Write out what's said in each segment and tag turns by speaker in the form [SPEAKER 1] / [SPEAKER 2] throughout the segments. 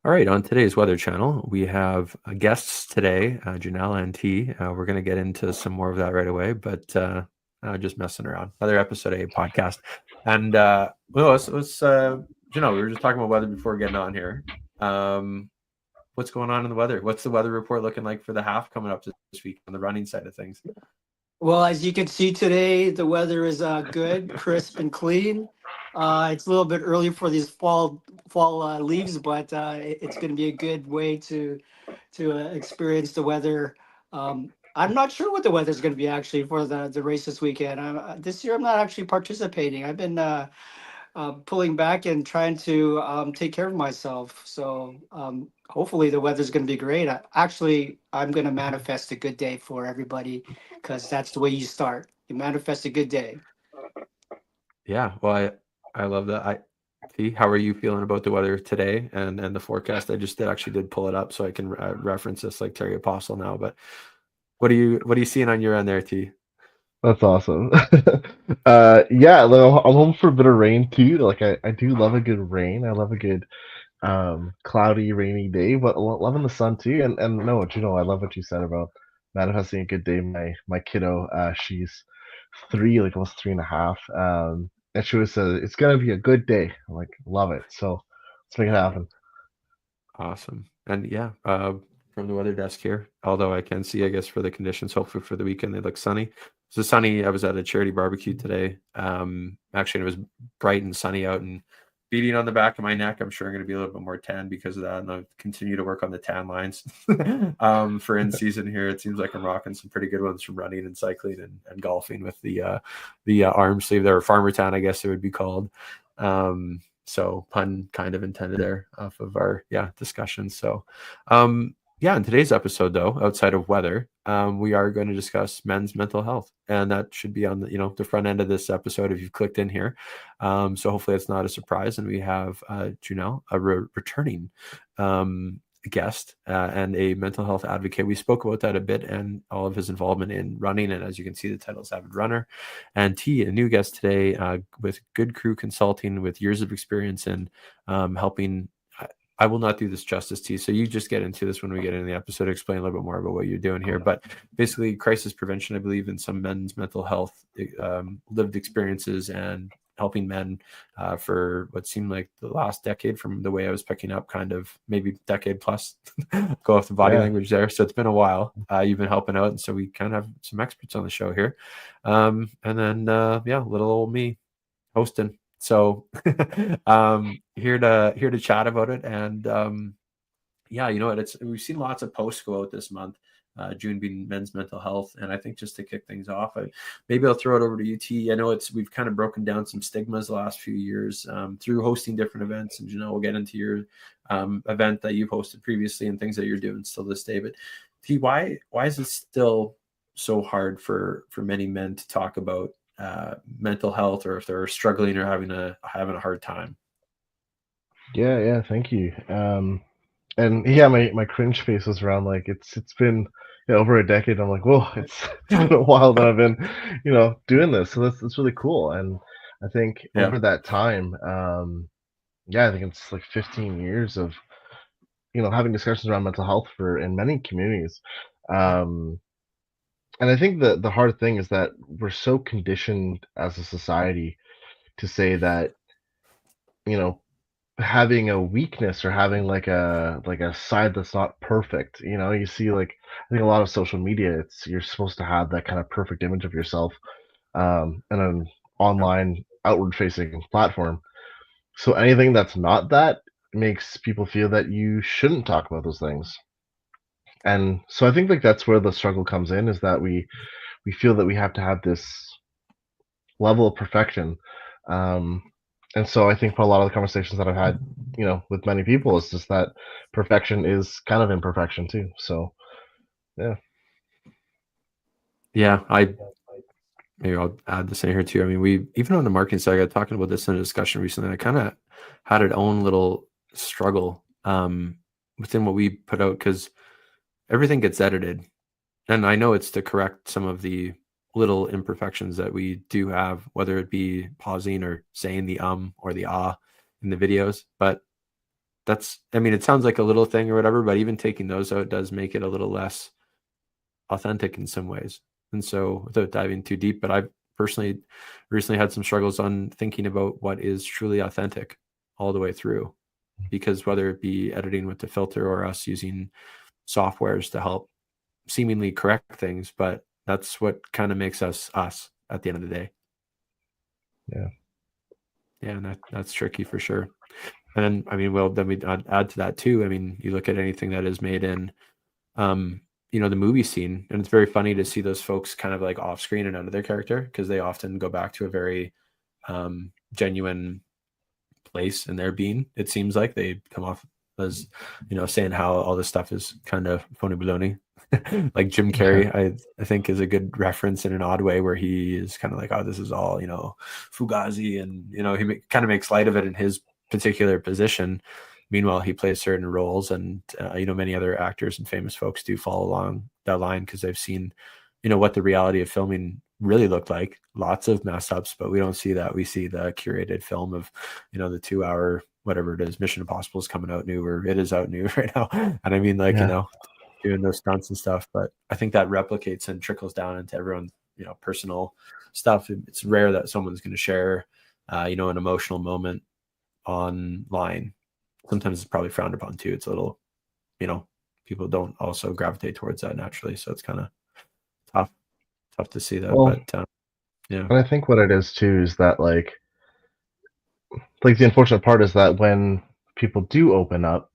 [SPEAKER 1] All right, on today's Weather Channel, we have guests today, Junel and Tee. We're going to get into some more of that right away, but just messing around. Another episode of a podcast. And Junel, we were just talking about weather before getting on here. What's going on in the weather? What's the weather report looking like for the half coming up this week on the running side of things?
[SPEAKER 2] Well, as you can see today, the weather is good, crisp and clean. It's a little bit early for these fall leaves, but it's going to be a good way to experience the weather. I'm not sure what the weather is going to be actually for the race this weekend. This year, I'm not actually participating. I've been pulling back and trying to take care of myself. So hopefully the weather's going to be great. I'm going to manifest a good day for everybody because that's the way you start. You manifest a good day.
[SPEAKER 1] Yeah, well, I love that. Tee, how are you feeling about the weather today and the forecast? I just actually did pull it up so I can reference this like Terry Apostle now. But what are you seeing on your end there, T?
[SPEAKER 3] That's awesome. Yeah, like, I'm home for a bit of rain too. Like I do love a good rain. I love a good cloudy, rainy day, but loving the sun too. And no, I love what you said about manifesting a good day. My kiddo, she's 3, like almost 3.5. And she was said it's gonna be a good day. I'm like, love it. So let's make it happen.
[SPEAKER 1] Awesome. And yeah, from the weather desk here, although I can see, I guess, for the conditions, hopefully for the weekend, they look sunny. So sunny. I was at a charity barbecue today. Actually, it was bright and sunny out and beating on the back of my neck. I'm sure I'm going to be a little bit more tan because of that. And I'll continue to work on the tan lines for in season here. It seems like I'm rocking some pretty good ones from running and cycling and golfing with the arm sleeve there, or farmer tan, I guess it would be called. So pun kind of intended there off of our discussion. So in today's episode though, outside of weather, we are going to discuss men's mental health, and that should be on the front end of this episode if you've clicked in here. So hopefully it's not a surprise, and we have Junel, a returning guest and a mental health advocate. We spoke about that a bit and all of his involvement in running. And as you can see, the title is Avid Runner. And T, a new guest today with Good Crew Consulting with years of experience in helping. I will not do this justice, T. So you just get into this when we get into the episode, explain a little bit more about what you're doing here. But basically, crisis prevention, I believe, in some men's mental health lived experiences and helping men for what seemed like the last decade from the way I was picking up, kind of maybe decade plus, go off the body
[SPEAKER 3] Yeah.
[SPEAKER 1] language there. So it's been a while. You've been helping out. And so we kind of have some experts on the show here. And then, little old me hosting. So here to chat about it. And you know what? We've seen lots of posts go out this month. June being Men's Mental Health, and I think just to kick things off, maybe I'll throw it over to you, T. I know we've kind of broken down some stigmas the last few years through hosting different events, and we'll get into your event that you've hosted previously and things that you're doing still this day. But T, why is it still so hard for many men to talk about mental health, or if they're struggling or having a hard time?
[SPEAKER 3] Yeah, thank you. And yeah, my cringe face was around like it's been over a decade. I'm like, whoa, it's been a while that I've been, doing this. So that's really cool. And I think
[SPEAKER 1] Yeah.
[SPEAKER 3] over that time, I think it's like 15 years of having discussions around mental health for in many communities. Um, and I think the hard thing is that we're so conditioned as a society to say that you know having a weakness or having like a side that's not perfect. You see, like, I think a lot of social media, it's you're supposed to have that kind of perfect image of yourself in an online outward facing platform. So anything that's not that makes people feel that you shouldn't talk about those things. And so I think like that's where the struggle comes in, is that we feel that we have to have this level of perfection. Um, and so I think for a lot of the conversations that I've had, with many people, it's just that perfection is kind of imperfection too. So yeah.
[SPEAKER 1] Yeah, maybe I'll add this in here too. I mean, we even on the marketing side, I got talking about this in a discussion recently. I kind of had its own little struggle within what we put out, because everything gets edited, and I know it's to correct some of the little imperfections that we do have, whether it be pausing or saying the or the in the videos. But I mean, it sounds like a little thing or whatever, but even taking those out does make it a little less authentic in some ways. And so, without diving too deep, but I've personally recently had some struggles on thinking about what is truly authentic all the way through, because whether it be editing with the filter or us using softwares to help seemingly correct things, but that's what kind of makes us us at the end of the day.
[SPEAKER 3] Yeah.
[SPEAKER 1] Yeah, and that's tricky for sure. And then, I mean, well, then we add to that too. I mean, you look at anything that is made in, the movie scene, and it's very funny to see those folks kind of like off screen and out of their character, because they often go back to a very genuine place in their being. It seems like they come off as, saying how all this stuff is kind of phony baloney. Like Jim Carrey, I think is a good reference in an odd way, where he is kind of like, oh, this is all, fugazi, and he kind of makes light of it in his particular position. Meanwhile, he plays certain roles, and many other actors and famous folks do follow along that line, because they've seen, what the reality of filming really looked like. Lots of mess ups, but we don't see that. We see the curated film of, the 2 hour whatever it is. Mission Impossible is coming out new, or it is out new right now, and I mean, like, doing those stunts and stuff. But I think that replicates and trickles down into everyone's, personal stuff. It's rare that someone's going to share, an emotional moment online. Sometimes it's probably frowned upon too. It's a little, people don't also gravitate towards that naturally. So it's kind of tough to see that.
[SPEAKER 3] Well,
[SPEAKER 1] but yeah.
[SPEAKER 3] and I think what it is too is that like the unfortunate part is that when people do open up,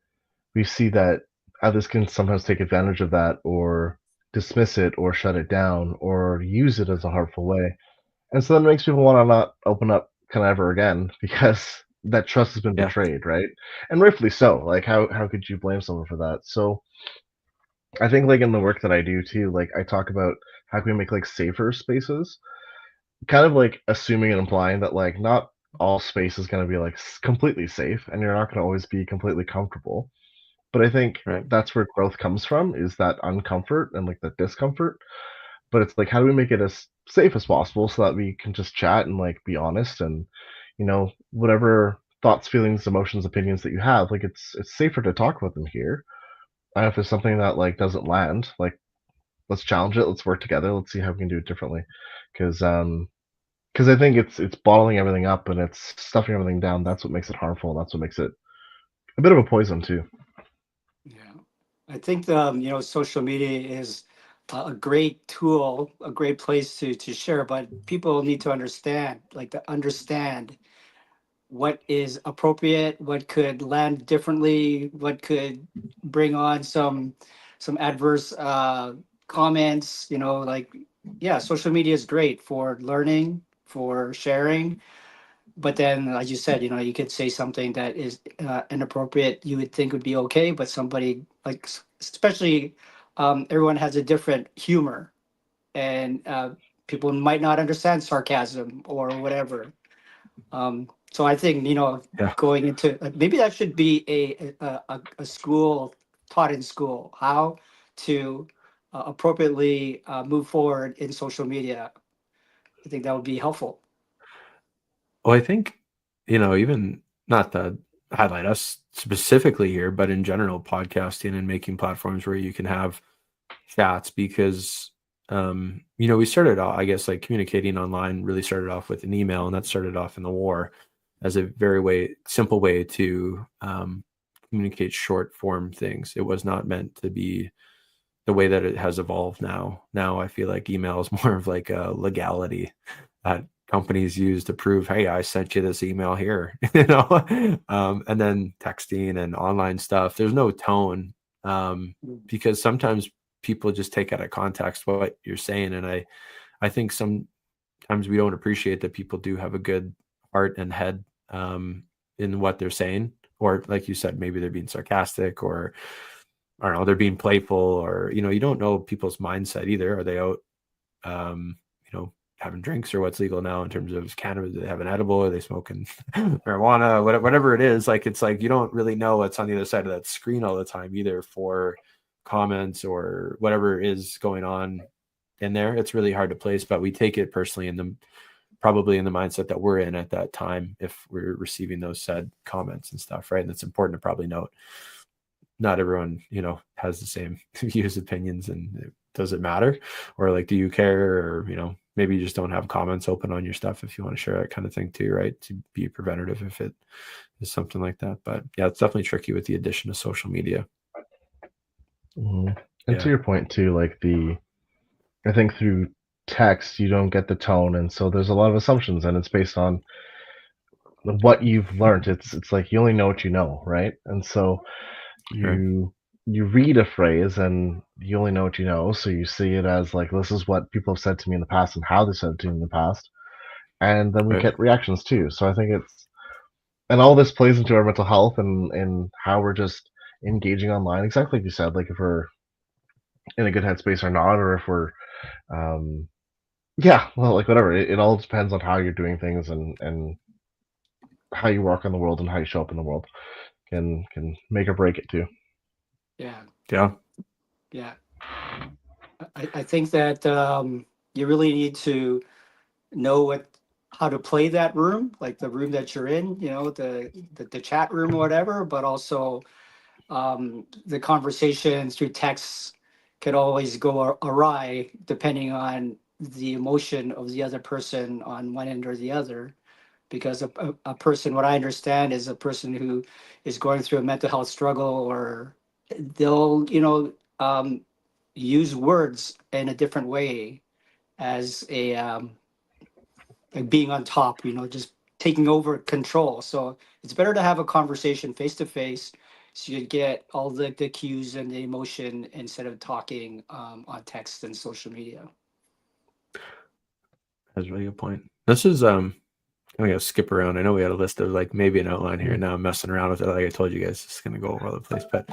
[SPEAKER 3] we see that others can sometimes take advantage of that, or dismiss it, or shut it down, or use it as a harmful way. And so that makes people want to not open up kind of ever again, because that trust has been
[SPEAKER 1] Yeah.
[SPEAKER 3] betrayed, right? And rightfully so. Like, how could you blame someone for that? So I think, like, in the work that I do too, like, I talk about how can we make like safer spaces, kind of like assuming and implying that like not all space is going to be like completely safe, and you're not going to always be completely comfortable. But I think
[SPEAKER 1] Right.
[SPEAKER 3] that's where growth comes from, is that uncomfort and like the discomfort. But it's like, how do we make it as safe as possible so that we can just chat and like be honest, and whatever thoughts, feelings, emotions, opinions that you have, like it's safer to talk about them here. And if there's something that like doesn't land, like, let's challenge it, let's work together, let's see how we can do it differently. Because I think it's bottling everything up and it's stuffing everything down. That's what makes it harmful. And that's what makes it a bit of a poison too.
[SPEAKER 2] Yeah, I think social media is a great tool, a great place to share, but people need to understand, like to understand what is appropriate, what could land differently, what could bring on some adverse comments. Like, yeah, social media is great for learning, for sharing, but then, as you said, you could say something that is inappropriate. You would think would be okay, but somebody like, especially, everyone has a different humor, and people might not understand sarcasm or whatever. So I think,
[SPEAKER 1] Yeah.
[SPEAKER 2] going into, maybe that should be a school, taught in school, how to appropriately move forward in social media. I think that would be helpful.
[SPEAKER 1] Well, I think, even not to highlight us specifically here, but in general, podcasting and making platforms where you can have chats, because, we started off, I guess, like communicating online really started off with an email, and that started off in the war as a very simple way to communicate short form things. It was not meant to be the way that it has evolved now. Now I feel like email is more of like a legality that companies use to prove, hey, I sent you this email here, and then texting and online stuff. There's no tone, because sometimes people just take out of context what you're saying, and I think sometimes we don't appreciate that people do have a good heart and head in what they're saying, or like you said, maybe they're being sarcastic, or I don't know, they're being playful, or you don't know people's mindset either. Are they out, having drinks, or what's legal now in terms of cannabis? Do they have an edible? Are they smoking marijuana? Whatever it is, like, it's like you don't really know what's on the other side of that screen all the time either, for comments or whatever is going on in there. It's really hard to place, but we take it personally in probably in the mindset that we're in at that time if we're receiving those said comments and stuff, right? And it's important to probably note not everyone, has the same views, opinions, and does it matter? Or like, do you care? Or, maybe you just don't have comments open on your stuff if you want to share that kind of thing too, right? To be preventative if it is something like that. But yeah, it's definitely tricky with the addition of social media.
[SPEAKER 3] And to your point too, like I think through text you don't get the tone, and so there's a lot of assumptions, and it's based on what you've learned. It's like you only know what you know, right? And so you read a phrase and you only know what you know, so you see it as like, this is what people have said to me in the past and how they said it to me in the past, and then we get reactions too. So I think and all this plays into our mental health and how we're just engaging online, exactly like you said, like if we're in a good headspace or not, or if we're well, like whatever. It all depends on how you're doing things and how you work in the world and how you show up in the world can make or break it too.
[SPEAKER 2] Yeah. I think that you really need to know how to play that room, like the room that you're in, the chat room or whatever, but also the conversations through texts could always go awry depending on the emotion of the other person on one end or the other. Because a person, what I understand, is a person who is going through a mental health struggle, or they'll, use words in a different way as like being on top, just taking over control. So it's better to have a conversation face to face, so you get all the cues and the emotion instead of talking on text and social media.
[SPEAKER 1] That's a really good point. This is I'm gonna skip around. I know we had a list of like maybe an outline here. Now I'm messing around with it. Like I told you guys, it's gonna go all over the place. But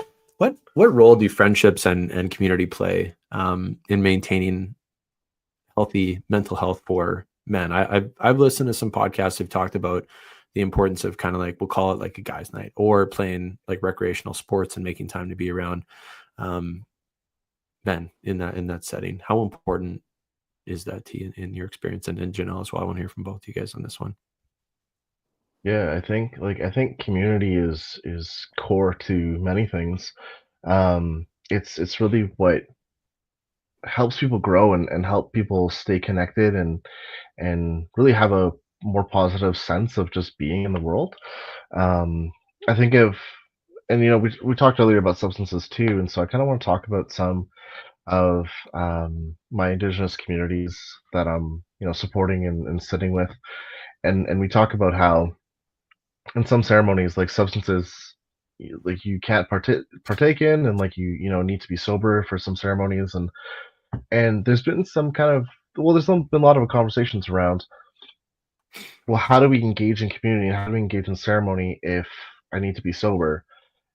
[SPEAKER 1] what role do friendships and community play in maintaining healthy mental health for men? I've listened to some podcasts who've talked about the importance of kind of like, we'll call it like a guys' night, or playing like recreational sports and making time to be around men in that setting. How important is that to you in your experience, and Janelle as well? I want to hear from both you guys on this one.
[SPEAKER 3] Yeah, I think community is core to many things. It's really what helps people grow and help people stay connected and really have a more positive sense of just being in the world. I think we talked earlier about substances too, and so I kind of want to talk about some of my Indigenous communities that I'm supporting and sitting with, and we talk about how in some ceremonies, like substances, like you can't partake in, and like you need to be sober for some ceremonies, and there's been some kind of been a lot of conversations around, well, how do we engage in community and how do we engage in ceremony if I need to be sober?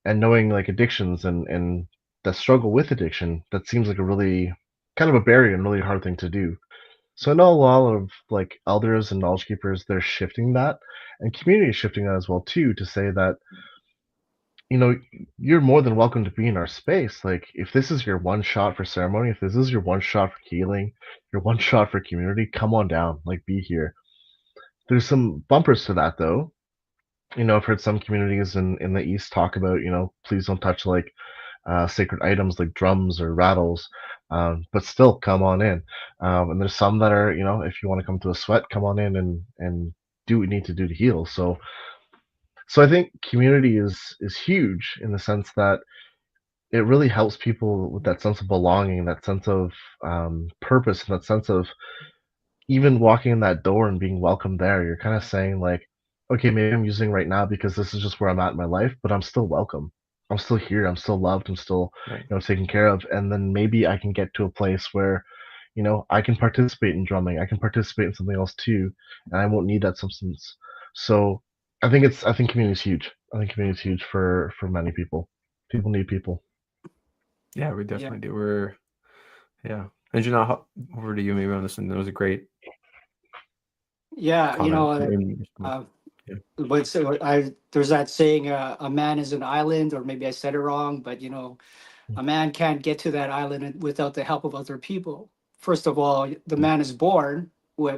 [SPEAKER 3] And knowing like addictions and the struggle with addiction, that seems like a really kind of a barrier and really hard thing to do. So I know a lot of like elders and knowledge keepers, they're shifting that, and community is shifting that as well too, to say that you're more than welcome to be in our space. Like if this is your one shot for ceremony, if this is your one shot for healing, your one shot for community, come on down, like be here. There's some bumpers to that though. I've heard some communities in the East talk about, please don't touch like sacred items like drums or rattles, but still come on in. And there's some that are, if you want to come to a sweat, come on in and do what you need to do to heal. So I think community is huge in the sense that it really helps people with that sense of belonging, that sense of purpose, and that sense of even walking in that door and being welcome there. You're kind of saying like, okay, maybe I'm using right now because this is just where I'm at in my life, but I'm still welcome. I'm still here. I'm still loved. I'm still, taken care of. And then maybe I can get to a place where, I can participate in drumming. I can participate in something else too, and I won't need that substance. So I think community is huge. I think community is huge for many people. People need people.
[SPEAKER 1] Yeah, we definitely do. And Janelle, over to you maybe on this, and that was a great.
[SPEAKER 2] Yeah, but there's that saying, a man is an island, or maybe I said it wrong, but a man can't get to that island without the help of other people. First of all, the man is born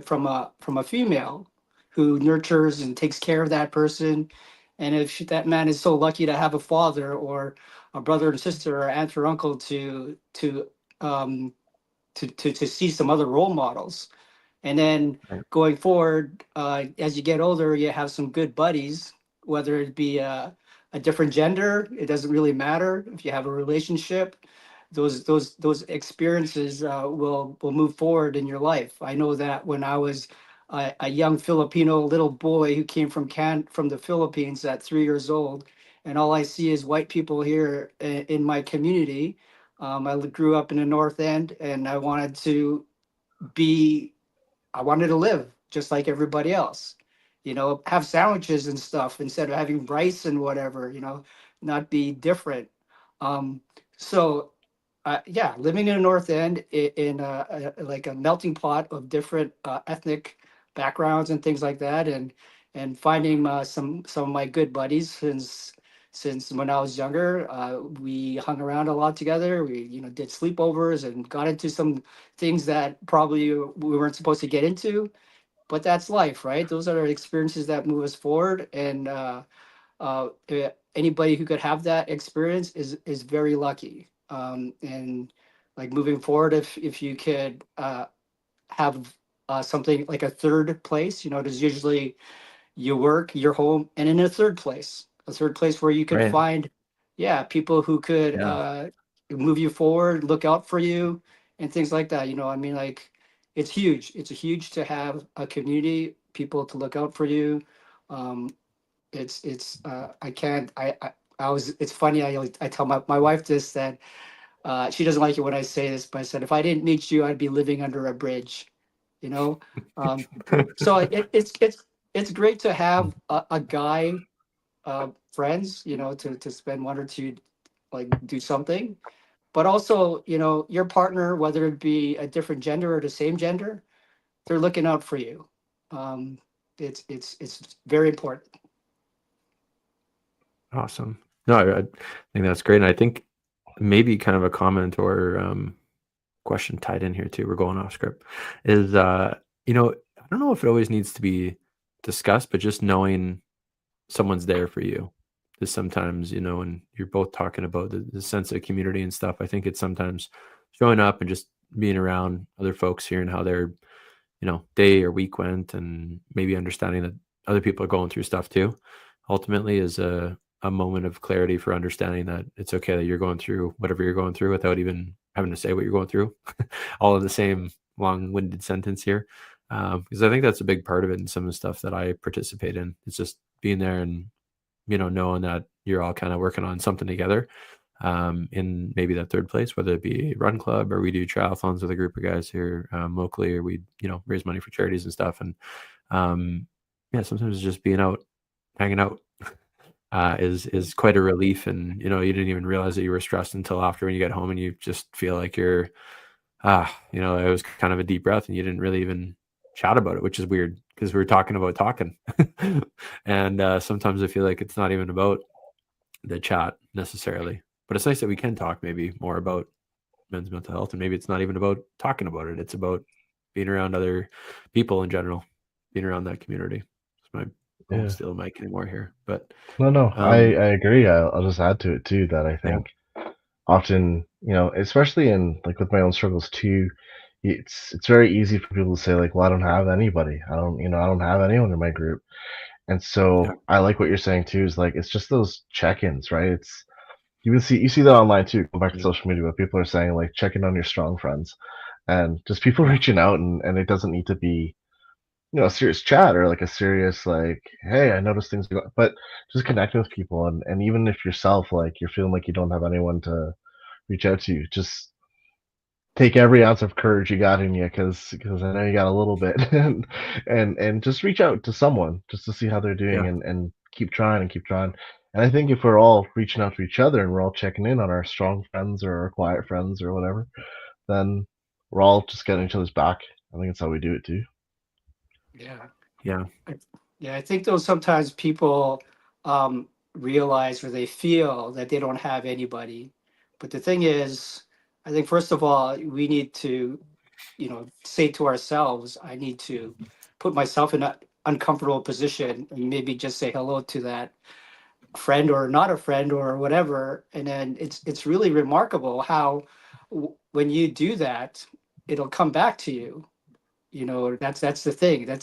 [SPEAKER 2] from a female who nurtures and takes care of that person. And if that man is so lucky to have a father or a brother and sister or aunt or uncle um, to see some other role models. And then
[SPEAKER 1] Right.
[SPEAKER 2] going forward, as you get older, you have some good buddies, whether it be a different gender, it doesn't really matter. If you have a relationship, those experiences will move forward in your life. I know that when I was a young Filipino little boy who came from the Philippines at 3 years old, and all I see is white people here in my community. I grew up in the North End, and be I wanted to live just like everybody else, have sandwiches and stuff instead of having rice and whatever, not be different. Um, so, yeah, living in the North End in like a melting pot of different ethnic backgrounds and things like that, and finding some of my good buddies since when I was younger. We hung around a lot together. We did sleepovers and got into some things that probably we weren't supposed to get into, but that's life, right? Those are experiences that move us forward, and anybody who could have that experience is very lucky. And like moving forward, if you could have something like a third place, there's usually you work, your home, and in a third place where you could
[SPEAKER 1] Right.
[SPEAKER 2] find, yeah, people who could
[SPEAKER 1] Yeah.
[SPEAKER 2] move you forward, look out for you, and things like that. I mean, like, it's huge. It's huge to have a community, people to look out for you. Um, I can't, I was, it's funny. I tell my wife this, that she doesn't like it when I say this, but I said, if I didn't meet you, I'd be living under a bridge, you know? Um, so it's great to have a guy friends, to spend one or two, like, do something, but also, your partner, whether it be a different gender or the same gender, they're looking out for you. Um, it's very important.
[SPEAKER 1] Awesome. No, I think that's great. And I think maybe kind of a comment or question tied in here too. We're going off script. Is I don't know if it always needs to be discussed, but just knowing someone's there for you is sometimes, when you're both talking about the sense of community and stuff. I think it's sometimes showing up and just being around other folks, hearing how their, day or week went, and maybe understanding that other people are going through stuff too. Ultimately, is a moment of clarity for understanding that it's okay that you're going through whatever you're going through without even having to say what you're going through, all in the same long-winded sentence here. Because I think that's a big part of it, and some of the stuff that I participate in. It's just being there and knowing that you're all kind of working on something together, in maybe that third place, whether it be a run club or we do triathlons with a group of guys here locally, or we raise money for charities and stuff. And yeah, sometimes just being out, hanging out, is quite a relief. And you didn't even realize that you were stressed until after, when you get home and you just feel like you're it was kind of a deep breath, and you didn't really even chat about it, which is weird because we were talking about talking. And sometimes I feel like it's not even about the chat necessarily, but it's nice that we can talk maybe more about men's mental health, and maybe it's not even about talking about it. It's about being around other people in general, being around that community. I won't
[SPEAKER 3] Yeah.
[SPEAKER 1] steal the mic anymore here, but
[SPEAKER 3] No, I agree. I'll just add to it too that I
[SPEAKER 1] yeah,
[SPEAKER 3] think often, especially in like with my own struggles too, it's very easy for people to say like, well, I don't have anybody. I don't have anyone in my group. And
[SPEAKER 1] yeah,
[SPEAKER 3] so I like what you're saying too, is like it's just those check-ins, right? It's you see that online too. Go back to
[SPEAKER 1] yeah,
[SPEAKER 3] social media, but people are saying like check in on your strong friends and just people
[SPEAKER 1] yeah,
[SPEAKER 3] reaching out, and it doesn't need to be a serious chat or like a serious like, hey, I noticed things are but just connecting with people, and even if yourself like you're feeling like you don't have anyone to reach out to, just take every ounce of courage you got in you, because I know you got a little bit, and just reach out to someone just to see how they're doing,
[SPEAKER 1] yeah,
[SPEAKER 3] and keep trying and keep trying. And I think if we're all reaching out to each other and we're all checking in on our strong friends or our quiet friends or whatever, then we're all just getting each other's back. I think that's how we do it too.
[SPEAKER 2] Yeah.
[SPEAKER 1] yeah,
[SPEAKER 2] I, yeah, I think though sometimes people realize or they feel that they don't have anybody. But the thing is, I think first of all, we need to say to ourselves, I need to put myself in an uncomfortable position and maybe just say hello to that friend or not a friend or whatever. And then it's really remarkable how when you do that, it'll come back to you. That's the thing.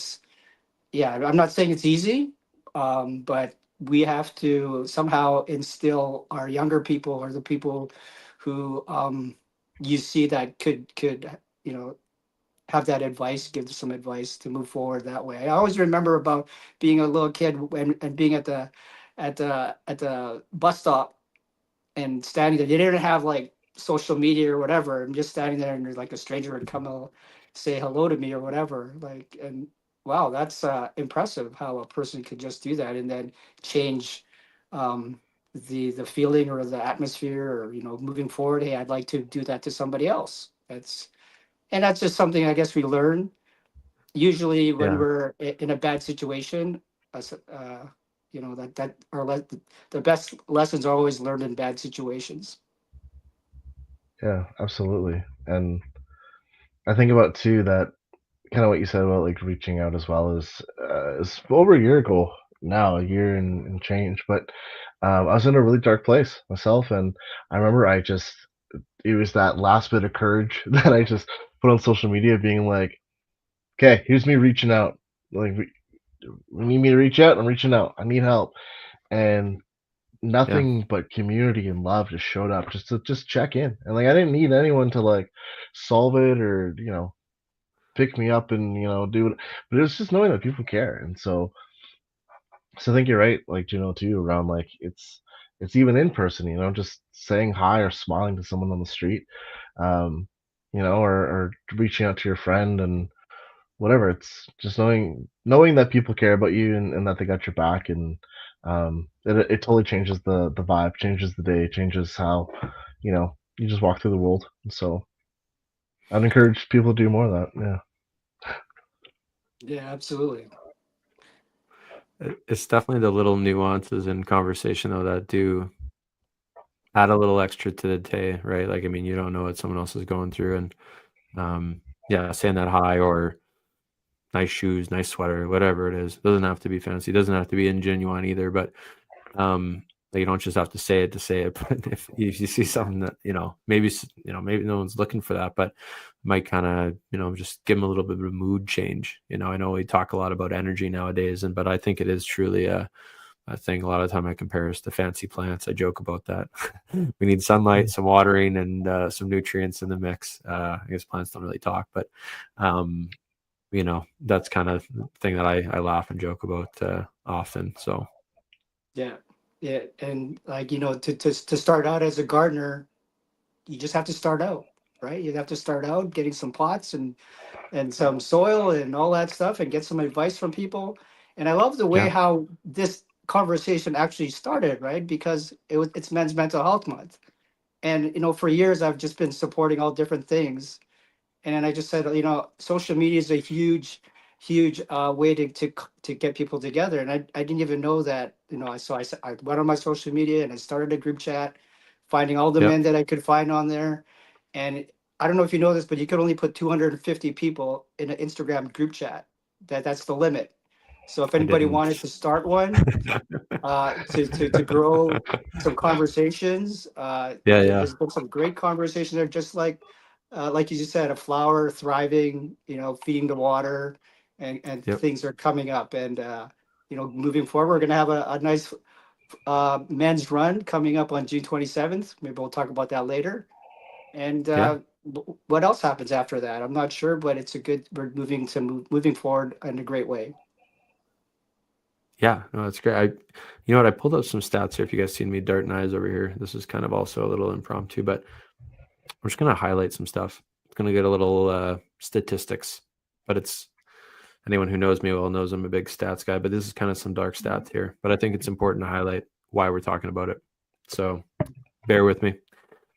[SPEAKER 2] Yeah, I'm not saying it's easy, but we have to somehow instill our younger people or the people who you see that could have that advice, give some advice to move forward that way. I always remember about being a little kid and being at the bus stop and standing there. They didn't have like social media or whatever. I'm just standing there, and there's like a stranger would come and say hello to me or whatever. Like, and wow, that's impressive how a person could just do that and then change um, the feeling or the atmosphere, or moving forward. Hey, I'd like to do that to somebody else. That's just something I guess we learn usually when
[SPEAKER 1] Yeah.
[SPEAKER 2] we're in a bad situation. That the best lessons are always learned in bad situations.
[SPEAKER 3] Yeah, absolutely. And I think about too that kind of what you said about like reaching out as well as it's over a year ago now, a year and change. But I was in a really dark place myself, and I remember it was that last bit of courage that I just put on social media, being like, okay, here's me reaching out. Like, we need me to reach out. I'm reaching out. I need help. And
[SPEAKER 1] Yeah.
[SPEAKER 3] nothing but community and love just showed up just to just check in. And like, I didn't need anyone to like solve it or, pick me up and, do it. But it was just knowing that people care. And so I think you're right, like, too, around like it's even in person, just saying hi or smiling to someone on the street, um, or reaching out to your friend and whatever. It's just knowing that people care about you and that they got your back, and it totally changes the vibe, changes the day, changes how you just walk through the world. And so I'd encourage people to do more of that. Yeah.
[SPEAKER 2] Yeah, absolutely.
[SPEAKER 1] It's definitely the little nuances in conversation though that do add a little extra to the day, right? Like, I mean, you don't know what someone else is going through, and yeah, saying that hi or nice shoes, nice sweater, whatever it is, doesn't have to be fancy, doesn't have to be ingenuine either, but you don't just have to say it to say it. But if you see something that maybe no one's looking for that, but might kind of just give them a little bit of a mood change. I know we talk a lot about energy nowadays, but I think it is truly a thing. A lot of the time I compare us to fancy plants. I joke about that. We need sunlight, some watering, and some nutrients in the mix. I guess plants don't really talk, but that's kind of the thing that I laugh and joke about often. So
[SPEAKER 2] Yeah, yeah, and like to start out as a gardener, you just have to start out, right? You have to start out getting some pots and some soil and all that stuff, and get some advice from people. And I love the way
[SPEAKER 1] yeah,
[SPEAKER 2] how this conversation actually started, right? Because it's Men's Mental Health Month, and for years I've just been supporting all different things. And then I just said, social media is a huge way to get people together. And I didn't even know that, I went on my social media and I started a group chat, finding all the
[SPEAKER 1] yep,
[SPEAKER 2] men that I could find on there. And I don't know if you know this, but you could only put 250 people in an Instagram group chat. That's the limit. So if
[SPEAKER 1] I
[SPEAKER 2] anybody wanted
[SPEAKER 1] didn't.
[SPEAKER 2] to start one, to grow some conversations.
[SPEAKER 1] Yeah, yeah,
[SPEAKER 2] There's been some great conversations there, just like you just said, a flower thriving, feeding the water, and
[SPEAKER 1] yep,
[SPEAKER 2] things are coming up. And moving forward, we're gonna have a nice men's run coming up on June 27th. Maybe we'll talk about that later. And
[SPEAKER 1] yeah.
[SPEAKER 2] what else happens after that? I'm not sure, but it's a good. We're moving forward in a great way.
[SPEAKER 1] Yeah, no, that's great. You know what? I pulled up some stats here. If you guys seen me darting eyes over here, this is kind of also a little impromptu, but I'm just gonna highlight some stuff. It's gonna get a little statistics, but it's anyone who knows me well knows I'm a big stats guy. But this is kind of some dark stats here. But I think it's important to highlight why we're talking about it. So bear with me.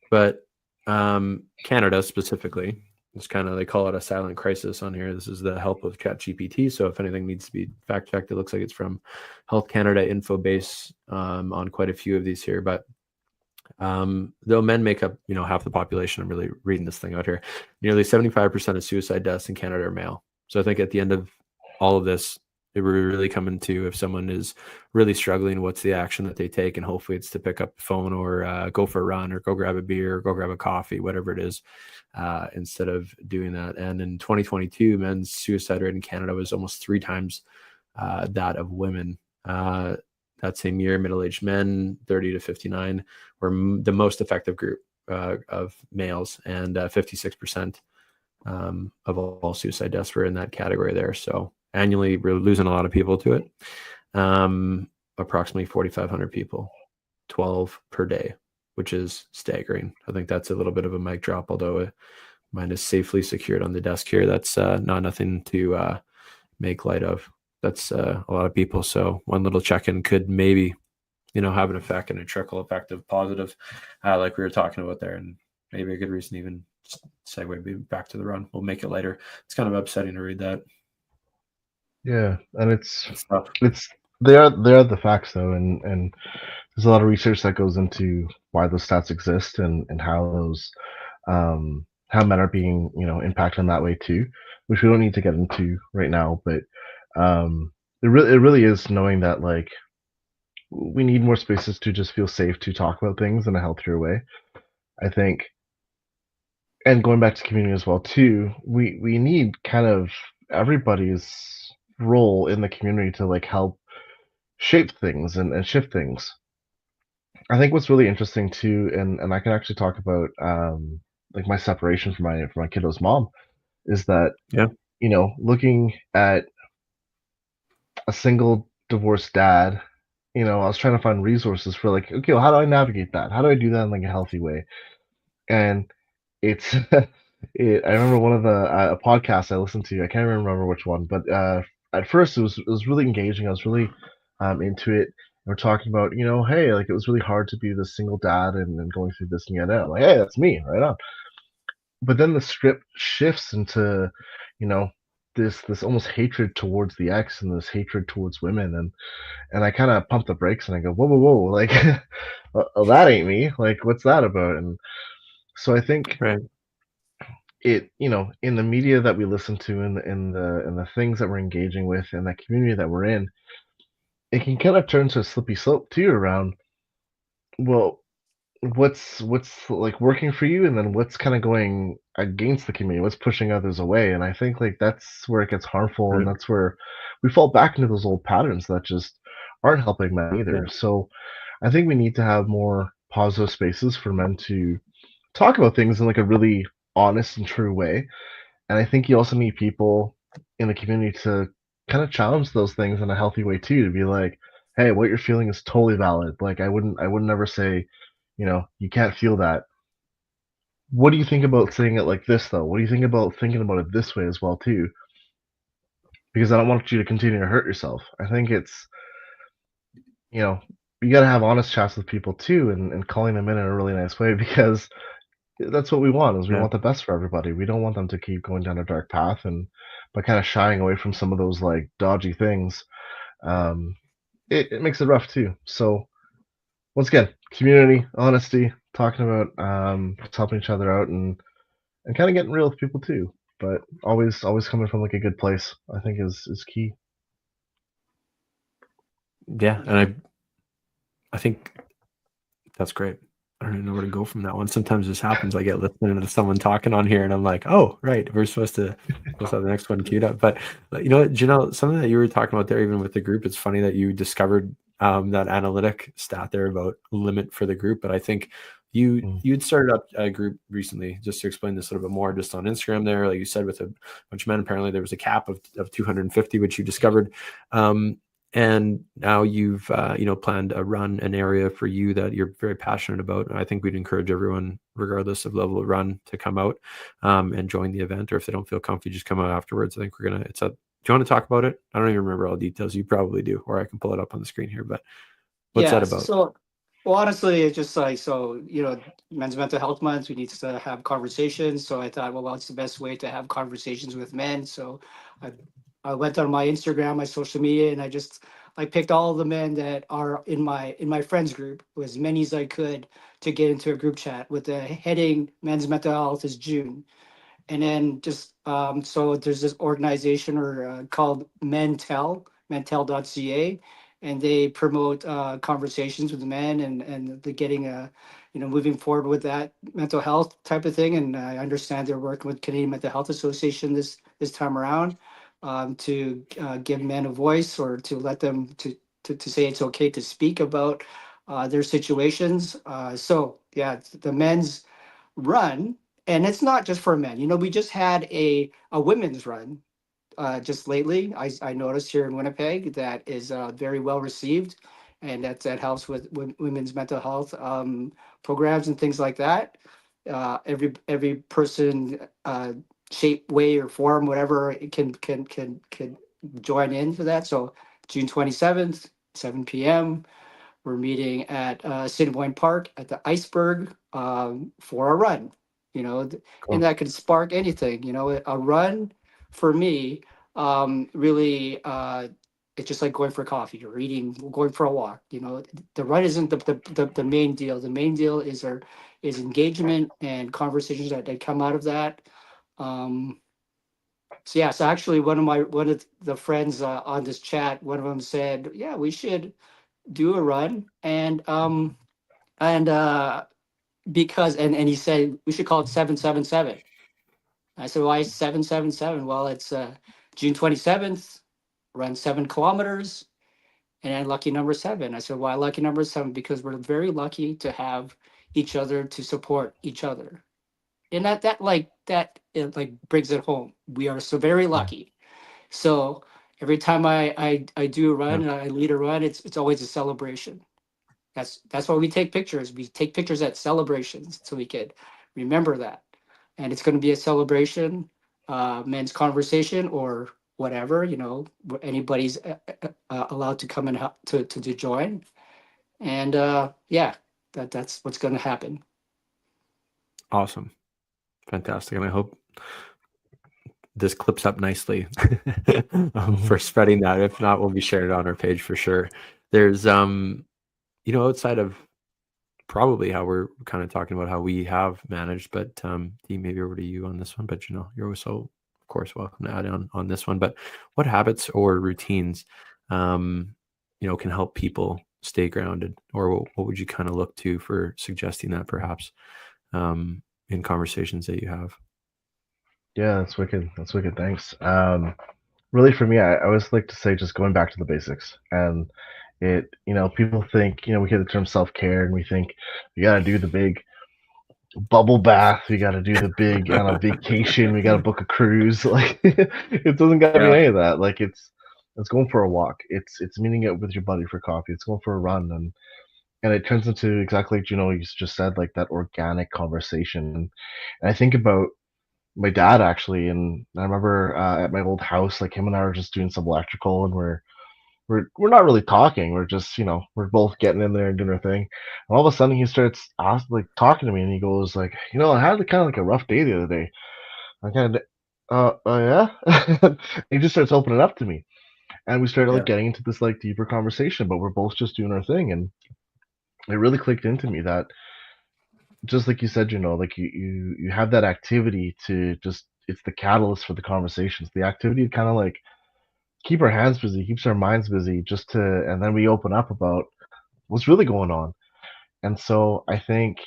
[SPEAKER 1] But Canada specifically, it's kind of they call it a silent crisis on here. This is the help of ChatGPT. So if anything needs to be fact checked, it looks like it's from Health Canada info base on quite a few of these here. But Though men make up, half the population. I'm really reading this thing out here. Nearly 75% of suicide deaths in Canada are male. So I think at the end of all of this, it will really come into, if someone is really struggling, what's the action that they take? And hopefully it's to pick up the phone or go for a run or go grab a beer or go grab a coffee, whatever it is, instead of doing that. And in 2022, men's suicide rate in Canada was almost 3 times that of women. That same year, middle-aged men, 30 to 59, were the most effective group of males, and 56% of all suicide deaths were in that category there. So annually, we're losing a lot of people to it. Approximately 4,500 people, 12 per day, which is staggering. I think that's a little bit of a mic drop, although mine is safely secured on the desk here. That's nothing to make light of. That's a lot of people. So one little check-in could maybe, have an effect and a trickle effect of positive, like we were talking about there. And maybe a good reason even segue back to the run. We'll make it later. It's kind of upsetting to read that.
[SPEAKER 3] Yeah, and
[SPEAKER 1] It's tough.
[SPEAKER 3] they are the facts though, and there's a lot of research that goes into why those stats exist and how those how men are being impacted in that way too, which we don't need to get into right now, but it really is knowing that like we need more spaces to just feel safe to talk about things in a healthier way, I think. And going back to community as well too, we need kind of everybody's role in the community to like help shape things and shift things. I think what's really interesting too, and I can actually talk about like my separation from my kiddo's mom, is that
[SPEAKER 1] Yeah.
[SPEAKER 3] looking at a single divorced dad, I was trying to find resources for like, okay, well, how do I navigate that? How do I do that in like a healthy way? And it's I remember one of the a podcast I listened to. I can't remember which one, but at first it was really engaging. I was really into it. And we're talking about hey, like it was really hard to be this single dad and going through this and that. I'm like, hey, that's me, right on. But then the script shifts into you know this almost hatred towards the ex and this hatred towards women, and I kind of pump the brakes and I go, whoa, whoa, whoa, like oh, that ain't me. Like, what's that about? And so I think
[SPEAKER 1] Right.
[SPEAKER 3] it in the media that we listen to and in the things that we're engaging with in that community that we're in, it can kind of turn to a slippery slope too around, well, what's like working for you and then what's kind of going against the community, what's pushing others away. And I think like that's where it gets harmful, and
[SPEAKER 1] Right.
[SPEAKER 3] that's where we fall back into those old patterns that just aren't helping men
[SPEAKER 1] Yeah.
[SPEAKER 3] either. So I think we need to have more positive spaces for men to talk about things in like a really honest and true way. And I think you also need people in the community to kind of challenge those things in a healthy way too, to be like, hey, what you're feeling is totally valid. Like I wouldn't ever say, you can't feel that. What do you think about saying it like this though? What do you think about thinking about it this way as well too? Because I don't want you to continue to hurt yourself. I think it's, you know, you gotta have honest chats with people too, and calling them in a really nice way, because that's what we want, is we
[SPEAKER 1] Yeah.
[SPEAKER 3] want the best for everybody. We don't want them to keep going down a dark path, and by kind of shying away from some of those like dodgy things, um, it makes it rough too. So once again, community, honesty, talking about just helping each other out, and kind of getting real with people too. But always coming from like a good place, I think is key.
[SPEAKER 1] Yeah. And I think that's great. I don't even know where to go from that one. Sometimes this happens. I get listening to someone talking on here, and I'm like, "Oh, right, we're supposed to have the next one queued up." But you know what, Janelle, something that you were talking about there, even with the group, it's funny that you discovered that analytic stat there about limit for the group. But I think you'd started up a group recently, just to explain this a little bit more, just on Instagram there, like you said, with a bunch of men. Apparently, there was a cap of 250, which you discovered. And now you've planned a run, an area for you that you're very passionate about. And I think we'd encourage everyone, regardless of level of run, to come out and join the event. Or if they don't feel comfy, just come out afterwards. I think do you want to talk about it? I don't even remember all the details. You probably do, or I can pull it up on the screen here. But what's that
[SPEAKER 2] Yeah.
[SPEAKER 1] about?
[SPEAKER 2] So, well, honestly, it's just like, so, Men's Mental Health Month, we need to have conversations. So I thought, well, what's the best way to have conversations with men? So I, I went on my Instagram, my social media, and I picked all the men that are in my friends group, as many as I could, to get into a group chat with the heading Men's Mental Health is June. And then just so there's this organization or called mentel.ca, and they promote conversations with men and the getting moving forward with that mental health type of thing. And I understand they're working with Canadian Mental Health Association this time around, to give men a voice, or to let them to say it's okay to speak about their situations. So yeah, the men's run, and it's not just for men. We just had a women's run just lately. I noticed here in Winnipeg that is very well received, and that helps with women's mental health programs and things like that. Every person, shape, way, or form, whatever, it can join in for that. So June 27th, 7 p.m. We're meeting at Assiniboine Park at the Iceberg, for a run. And
[SPEAKER 1] Cool.
[SPEAKER 2] that could spark anything. A run for me, really, it's just like going for coffee or going for a walk. The run isn't the main deal. The main deal is engagement and conversations that come out of that. Um, so yeah, so actually one of the friends on this chat, one of them said, yeah, we should do a run. And because and he said we should call it 777. I said, why 777? Well, it's June 27th, run 7 kilometers, and then lucky number seven. I said, why lucky number seven? Because we're very lucky to have each other to support each other. And it like brings it home. We are so very lucky. So every time I do a run
[SPEAKER 1] Yeah.
[SPEAKER 2] and I lead a run, it's always a celebration. That's why we take pictures. We take pictures at celebrations so we could remember that. And it's going to be a celebration, men's conversation or whatever, where anybody's allowed to come and help to join. And yeah, that's what's going to happen.
[SPEAKER 1] Awesome. Fantastic. And I hope this clips up nicely for spreading that. If not, we'll be sharing it on our page for sure. There's outside of probably how we're kind of talking about how we have managed, but Dee, maybe over to you on this one. But you're also, of course, welcome to add on this one. But what habits or routines can help people stay grounded, or what would you kind of look to for suggesting that perhaps in conversations that you have?
[SPEAKER 3] Yeah, that's wicked. That's wicked. Thanks. Really, for me, I always like to say just going back to the basics. And people think, we hear the term self-care and we think we got to do the big bubble bath, we got to do the big on a vacation, we got to book a cruise. Like, it doesn't got to be
[SPEAKER 1] Yeah.
[SPEAKER 3] any of that. Like, it's going for a walk. It's meeting it with your buddy for coffee. It's going for a run, and it turns into exactly like you just said, like that organic conversation. And I think about my dad actually, and I remember at my old house, like him and I were just doing some electrical, and we're not really talking. We're just we're both getting in there and doing our thing. And all of a sudden he starts like talking to me, and he goes like, I had kind of like a rough day the other day. I kind of yeah. He just starts opening up to me, and we started like
[SPEAKER 1] Yeah.
[SPEAKER 3] getting into this like deeper conversation. But we're both just doing our thing, and it really clicked into me that just like you said, like you have that activity to just it's the catalyst for the conversations. The activity to kind of like keep our hands busy, keeps our minds busy, and then we open up about what's really going on. And so I think,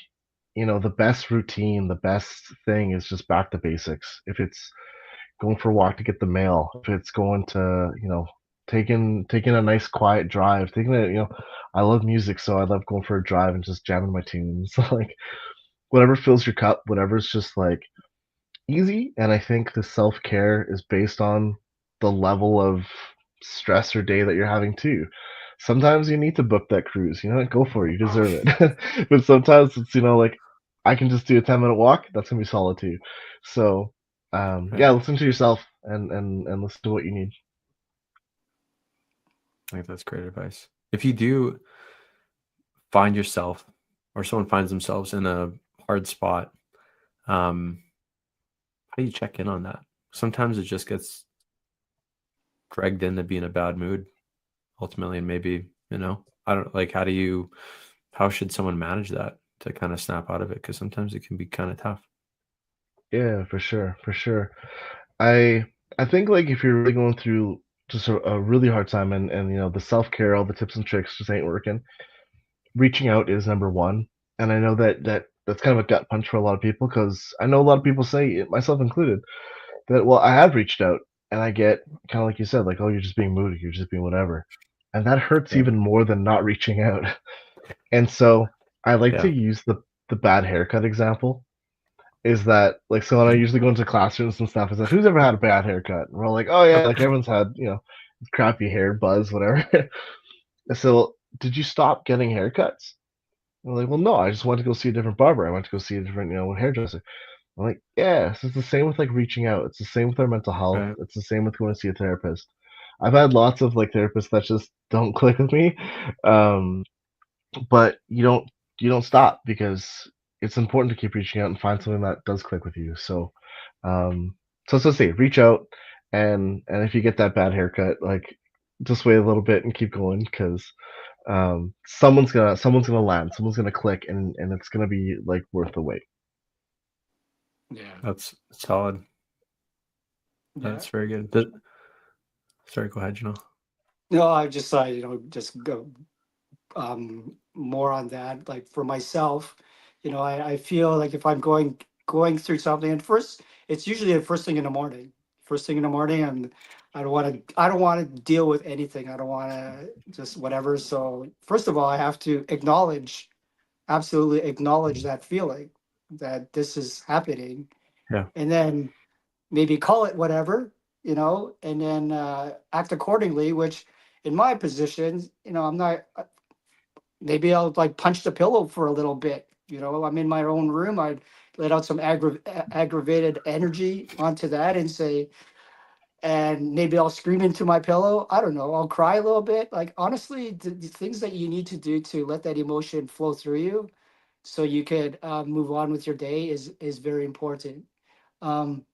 [SPEAKER 3] the best routine, the best thing is just back to basics. If it's going for a walk to get the mail, if it's going to, taking a nice quiet drive, I love music, so I love going for a drive and just jamming my tunes. Like whatever fills your cup, whatever's just like easy. And I think the self care is based on the level of stress or day that you're having too. Sometimes you need to book that cruise, go for it, you deserve it. But sometimes it's, like I can just do a 10-minute walk, that's gonna be solid too. So
[SPEAKER 1] Right.
[SPEAKER 3] yeah, listen to yourself and listen to what you need.
[SPEAKER 1] I think that's great advice. If you do find yourself or someone finds themselves in a hard spot, how do you check in on that? Sometimes it just gets dragged into being a bad mood. ultimately, and maybe, I don't like, how should someone manage that to kind of snap out of it? Because sometimes it can be kind of tough.
[SPEAKER 3] Yeah, for sure, for sure. I I think like if you're really going through just a really hard time and the self-care, all the tips and tricks just ain't working, reaching out is number one. And I know that's kind of a gut punch for a lot of people because I know a lot of people say, myself included, that well, I have reached out and I get kind of like you said, like, oh, you're just being moody, you're just being whatever. And that hurts
[SPEAKER 1] Yeah.
[SPEAKER 3] even more than not reaching out. And so I like to
[SPEAKER 1] Yeah.
[SPEAKER 3] use the bad haircut example. Is that like so when I usually go into classrooms and stuff, is that who's ever had a bad haircut? And we're all like, oh yeah, like everyone's had, crappy hair, buzz, whatever. So did you stop getting haircuts? And I'm like, well, no, I just went to go see a different barber. I went to go see a different, hairdresser. I'm like, yeah, so it's the same with like reaching out. It's the same with our mental health.
[SPEAKER 1] Right.
[SPEAKER 3] It's the same with going to see a therapist. I've had lots of like therapists that just don't click with me. Um, but you don't stop because it's important to keep reaching out and find something that does click with you. Um, so say reach out and if you get that bad haircut, like just wait a little bit and keep going because someone's gonna land, someone's gonna click, and it's gonna be like worth the wait.
[SPEAKER 2] Yeah.
[SPEAKER 1] That's solid.
[SPEAKER 2] Yeah.
[SPEAKER 1] That's very good. Sorry, go ahead, Janelle.
[SPEAKER 2] No, I just just go more on that. Like for myself, I feel like if I'm going through something, and first, it's usually the first thing in the morning. First thing in the morning, and I don't want to deal with anything. I don't want to just whatever. So first of all, I have to absolutely acknowledge that feeling that this is happening,
[SPEAKER 1] Yeah.
[SPEAKER 2] and then maybe call it whatever, and then act accordingly. Which, in my position, I'm not. Maybe I'll like punch the pillow for a little bit. I'm in my own room. I'd let out some aggravated energy onto that and say, and maybe I'll scream into my pillow. I don't know. I'll cry a little bit. Like honestly, the things that you need to do to let that emotion flow through you, so you could move on with your day is very important. Um,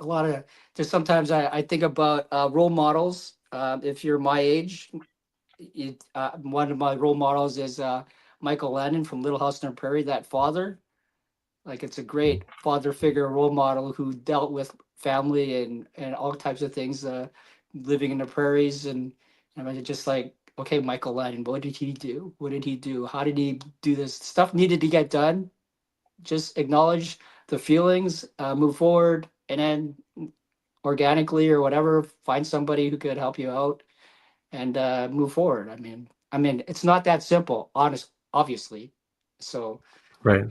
[SPEAKER 2] a lot of there's sometimes I think about role models. If you're my age, one of my role models is Michael Landon from Little House on the Prairie. That father, like it's a great father figure role model who dealt with family and all types of things, living in the prairies, and I mean, just like okay, Michael Landon, what did he do? What did he do? How did he do this? Stuff needed to get done. Just acknowledge the feelings, move forward, and then organically or whatever, find somebody who could help you out and move forward. I mean, it's not that simple, obviously. So
[SPEAKER 1] Right.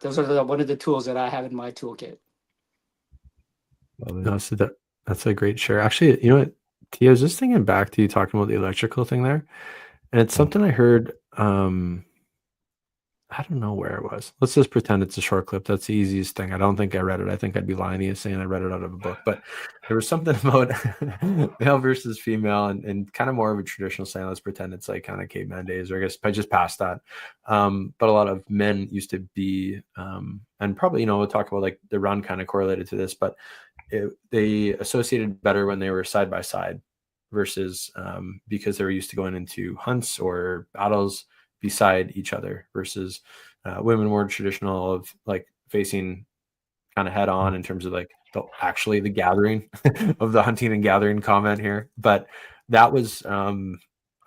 [SPEAKER 2] those are one of the tools that I have in my toolkit.
[SPEAKER 1] No, so that's a great share. Actually, you know what, T, I was just thinking back to you talking about the electrical thing there, and it's something I heard. I don't know where it was. Let's just pretend it's a short clip. That's the easiest thing. I don't think I read it. I think I'd be lying to you saying I read it out of a book. But there was something about male versus female and kind of more of a traditional saying. Let's pretend it's like kind of caveman days, or I guess I just passed that. But a lot of men used to be, and probably, we'll talk about like the run kind of correlated to this, but they associated better when they were side by side versus because they were used to going into hunts or battles beside each other versus women more traditional of like facing kind of head on in terms of like the gathering of the hunting and gathering comment here. But that was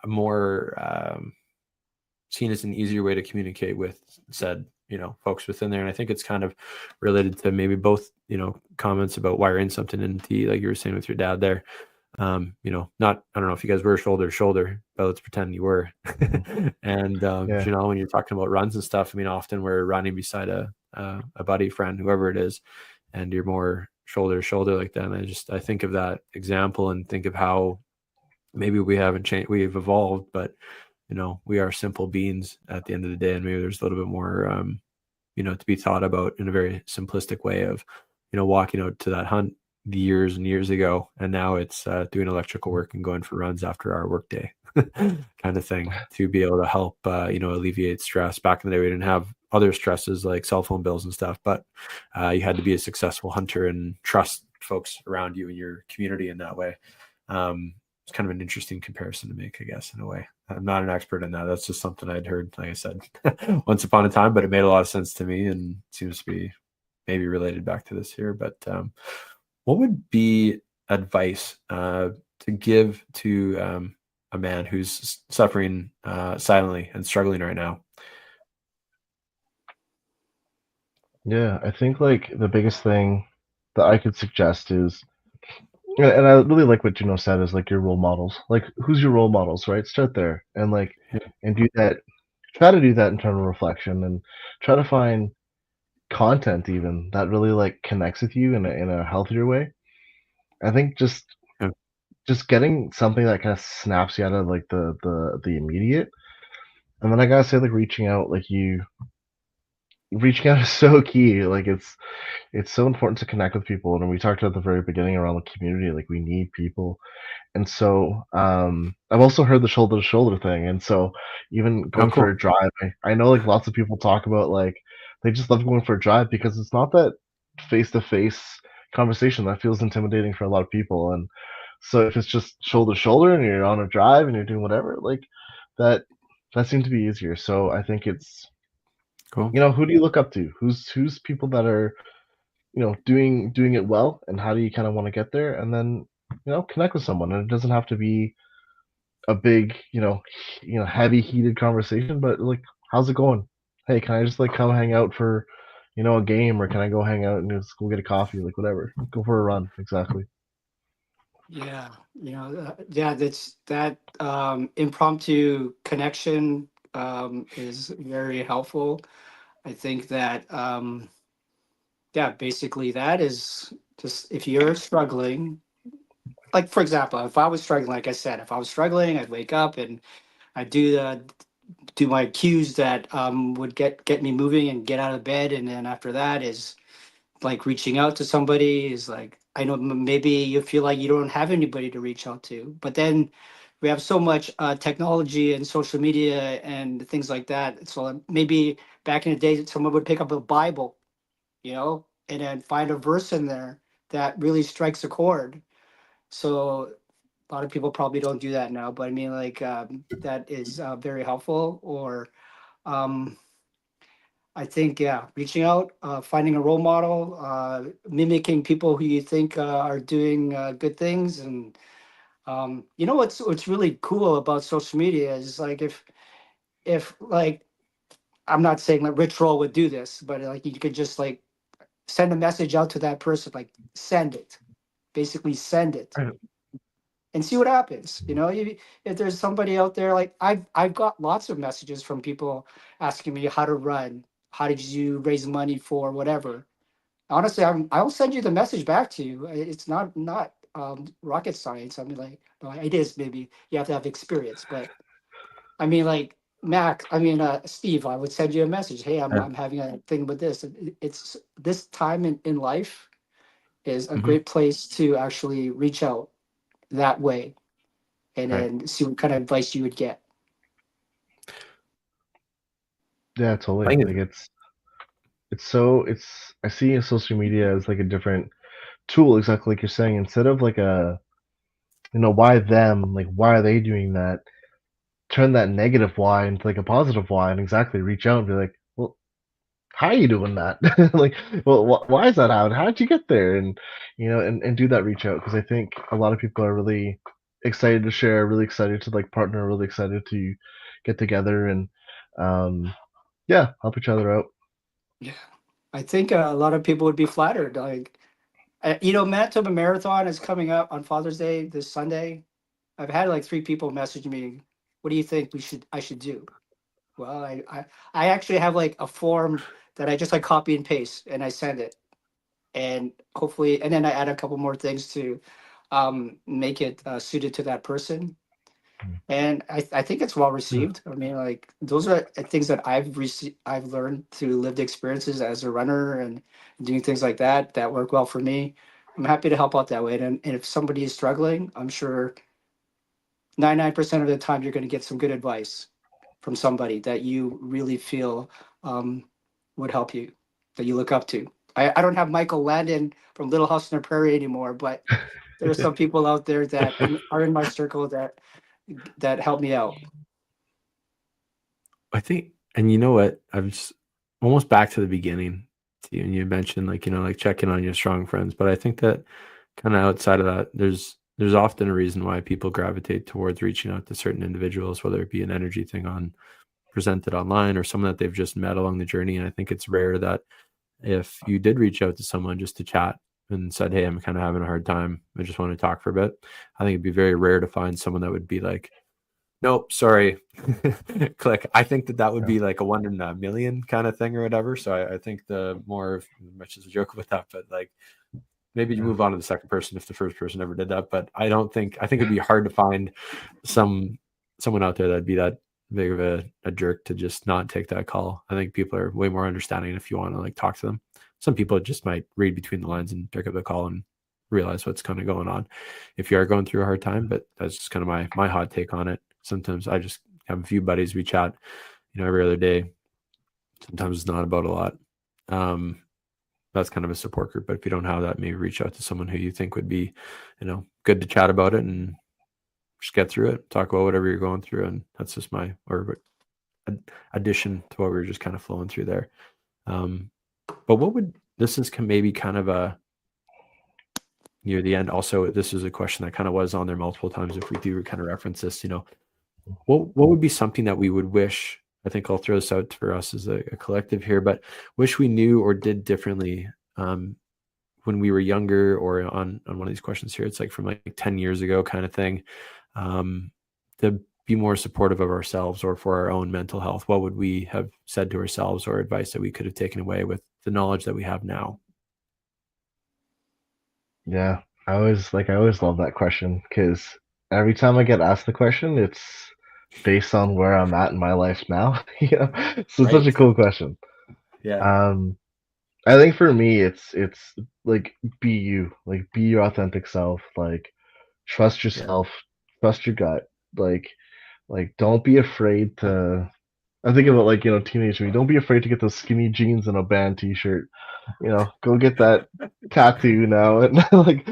[SPEAKER 1] more seen as an easier way to communicate with said folks within there. And I think it's kind of related to maybe both comments about wiring something in T, like you were saying with your dad there. Not, I don't know if you guys were shoulder to shoulder, but let's pretend you were. And
[SPEAKER 3] Yeah.
[SPEAKER 1] when you're talking about runs and stuff, I mean, often we're running beside a buddy, friend, whoever it is, and you're more shoulder to shoulder like that. And I think of that example and think of how maybe we haven't changed, we've evolved, but we are simple beings at the end of the day, and maybe there's a little bit more to be thought about in a very simplistic way of walking out to that hunt years and years ago, and now it's doing electrical work and going for runs after our work day kind of thing to be able to help alleviate stress. Back in the day, we didn't have other stresses like cell phone bills and stuff, but you had to be a successful hunter and trust folks around you in your community in that way. it's kind of an interesting comparison to make, I guess, in a way. I'm not an expert in that. That's just something I'd heard, like I said, once upon a time, but it made a lot of sense to me and seems to be maybe related back to this here. But what would be advice to give to a man who's suffering silently and struggling right now?
[SPEAKER 3] Yeah, I think like the biggest thing that I could suggest is, and I really like what Juno said, is like your role models. Like, who's your role models, right? Start there and like,
[SPEAKER 1] Yeah.
[SPEAKER 3] and do that. Try to do that internal reflection and try to find content even that really like connects with you in a healthier way. I think
[SPEAKER 1] Yeah.
[SPEAKER 3] just getting something that kind of snaps you out of like the immediate, and then I gotta say like reaching out is so key. Like it's so important to connect with people, and we talked at the very beginning around the community. Like we need people. And so I've also heard the shoulder to shoulder thing. And so even
[SPEAKER 1] Oh,
[SPEAKER 3] going for
[SPEAKER 1] cool.
[SPEAKER 3] a drive, I know like lots of people talk about like they just love going for a drive because it's not that face to face conversation that feels intimidating for a lot of people. And so if it's just shoulder to shoulder and you're on a drive and you're doing whatever, like that that seems to be easier. So I think it's,
[SPEAKER 1] Cool.
[SPEAKER 3] who do you look up to? Who's people that are, doing it well, and how do you kind of want to get there? And then, connect with someone. And it doesn't have to be a big, heavy heated conversation, but like, how's it going? Hey, can I just like come hang out for, a game, or can I go hang out and just go get a coffee, like whatever, go for a run, exactly.
[SPEAKER 2] Yeah, yeah, that's that impromptu connection is very helpful. I think that yeah, basically that is just if you're struggling, like for example, if I was struggling, like I said, if I was struggling, I'd wake up and I'd do my cues that would get me moving and get out of bed, and then after that is like reaching out to somebody is like I know maybe you feel like you don't have anybody to reach out to, but then we have so much technology and social media and things like that. So maybe back in the day, someone would pick up a Bible, and then find a verse in there that really strikes a chord. So a lot of people probably don't do that now, but I mean, like that is very helpful. Or um, I think, yeah, reaching out, finding a role model, mimicking people who you think are doing good things, and what's really cool about social media is like if like I'm not saying that Rich Roll would do this, but like you could just like send a message out to that person, like send it, basically send it,
[SPEAKER 1] Right.
[SPEAKER 2] and see what happens. If there's somebody out there, like I've got lots of messages from people asking me how to run, how did you raise money for whatever. Honestly, I'll send you the message back to you. It's not rocket science. I mean, like, well, it is. Maybe you have to have experience, but I mean, like Mac. I mean, Steve. I would send you a message. Hey, I'm
[SPEAKER 1] Yeah.
[SPEAKER 2] I'm having a thing with this. It's this time in life is a
[SPEAKER 1] Mhm.
[SPEAKER 2] great place to actually reach out that way and
[SPEAKER 1] Right.
[SPEAKER 2] then see what kind of advice you would get.
[SPEAKER 3] Yeah,
[SPEAKER 1] I
[SPEAKER 3] totally.
[SPEAKER 1] think
[SPEAKER 3] Like it's I see social media as like a different tool, exactly like you're saying. Instead of like a, why them, like why are they doing that, turn that negative why into like a positive why, and exactly reach out and be like, well, how are you doing that? Like, well, why is that out? How did you get there? And and do that reach out, because I think a lot of people are really excited to share, really excited to like partner, really excited to get together and yeah, help each other out.
[SPEAKER 2] Yeah, I think a lot of people would be flattered. Like, Manitoba Marathon is coming up on Father's Day this Sunday. I've had like three people message me, "What do you think I should do?" Well, I actually have like a form that I just like copy and paste and I send it, and hopefully, and then I add a couple more things to make it suited to that person. And I think it's well
[SPEAKER 3] Yeah.
[SPEAKER 2] received. I mean, like those are things that I've learned through lived experiences as a runner and doing things like that work well for me. I'm happy to help out that way. And if somebody is struggling, I'm sure 99% of the time you're going to get some good advice from somebody that you really feel um, would help you, that you look up to. I don't have Michael Landon from Little House on the Prairie anymore, but there are some people out there that are in my circle that help me out.
[SPEAKER 1] I think, and you know what? I'm just almost back to the beginning. And you mentioned like, like checking on your strong friends, but I think that kind of outside of that, there's often a reason why people gravitate towards reaching out to certain individuals, whether it be an energy thing on presented online or someone that they've just met along the journey. And I think it's rare that if you did reach out to someone just to chat and said, "Hey, I'm kind of having a hard time. I just want to talk for a bit." I think it'd be very rare to find someone that would be like, "Nope, sorry, click." I think that would
[SPEAKER 3] Yeah.
[SPEAKER 1] be like a 1 in a million kind of thing or whatever. So I think the more, much as a joke with that, but like maybe you
[SPEAKER 3] Yeah.
[SPEAKER 1] move on to the second person if the first person ever did that. But I think it'd be hard to find someone out there that'd be that big of a jerk to just not take that call. I think people are way more understanding if you want to like talk to them. Some people just might read between the lines and pick up the call and realize what's kind of going on if you are going through a hard time. But that's just kind of my hot take on it. Sometimes I just have a few buddies we chat, every other day. Sometimes it's not about a lot. That's kind of a support group. But if you don't have that, maybe reach out to someone who you think would be, good to chat about it and just get through it, talk about whatever you're going through. And that's just my addition to what we were just kind of flowing through there. But this is maybe kind of a near the end. Also, this is a question that kind of was on there multiple times. If we do kind of reference this, what would be something that we would wish, I think I'll throw this out for us as a collective here, but wish we knew or did differently when we were younger, or on one of these questions here, it's like from like 10 years ago kind of thing, to be more supportive of ourselves or for our own mental health. What would we have said to ourselves or advice that we could have taken away with the knowledge that we have now?
[SPEAKER 3] Yeah, I always love that question because every time I get asked the question, it's based on where I'm at in my life now. So it's such a
[SPEAKER 1] Right.
[SPEAKER 3] cool question.
[SPEAKER 1] Yeah.
[SPEAKER 3] Um, I think for me, it's like be your authentic self, like trust
[SPEAKER 1] Yeah.
[SPEAKER 3] yourself, trust your gut, like don't be afraid to. I think about like teenage me. Don't be afraid to get those skinny jeans and a band T-shirt. Go get that tattoo now and like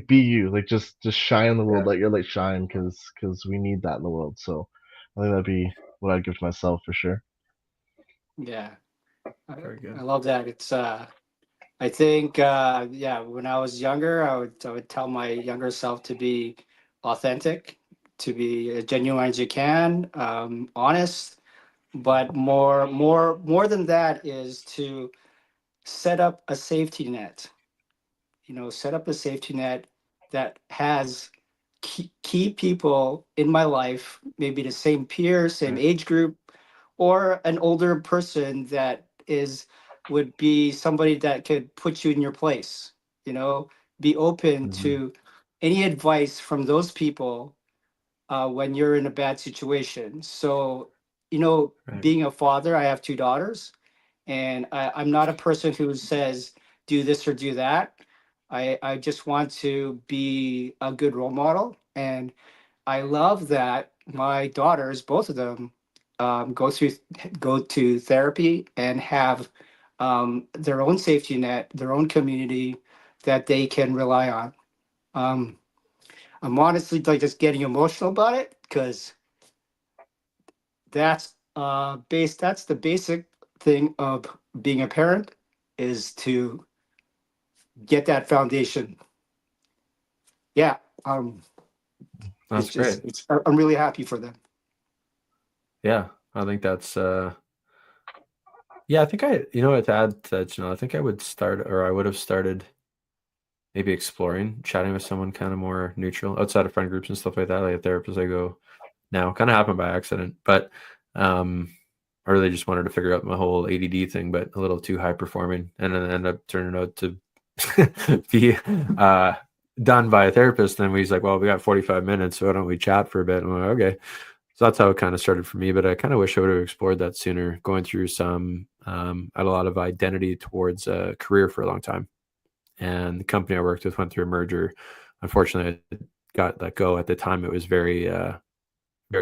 [SPEAKER 3] be you, like just shine in the world,
[SPEAKER 1] Yeah.
[SPEAKER 3] let your light shine, because we need that in the world. So I think that'd be what I'd give to myself for sure.
[SPEAKER 2] Yeah, I,
[SPEAKER 1] Very
[SPEAKER 2] I
[SPEAKER 1] good.
[SPEAKER 2] love that. It's I think yeah, when I was younger, I would tell my younger self to be authentic, to be as genuine as you can, honest, but more than that is to set up a safety net. Set up a safety net that has key people in my life, maybe the same peer, same
[SPEAKER 1] Right.
[SPEAKER 2] age group, or an older person that would be somebody that could put you in your place. Be open
[SPEAKER 1] Mhm.
[SPEAKER 2] to any advice from those people when you're in a bad situation. So,
[SPEAKER 1] Right.
[SPEAKER 2] being a father, I have two daughters, and I'm not a person who says do this or do that. I just want to be a good role model, and I love that my daughters, both of them, go to therapy and have their own safety net, their own community that they can rely on. Um, I'm honestly like just getting emotional about it because that's the basic thing of being a parent is to get that foundation. Yeah,
[SPEAKER 1] That's great.
[SPEAKER 2] I'm really happy for them.
[SPEAKER 1] Yeah. I think that's yeah, I think to add to that, I think I would start, or I would have started maybe exploring chatting with someone kind of more neutral outside of friend groups and stuff like that, like a therapist I go now. Kind of happened by accident, but um I really just wanted to figure out my whole ADD thing, but a little too high performing, and then ended up turning out to be done by a therapist. And he's like, "Well, we got 45 minutes, so why don't we chat for a bit?" And I'm like, "Okay." So that's how it kind of started for me. But I kind of wish I would have explored that sooner. Going through I had a lot of identity towards a career for a long time, and the company I worked with went through a merger. Unfortunately, I got let go. At the time, it was very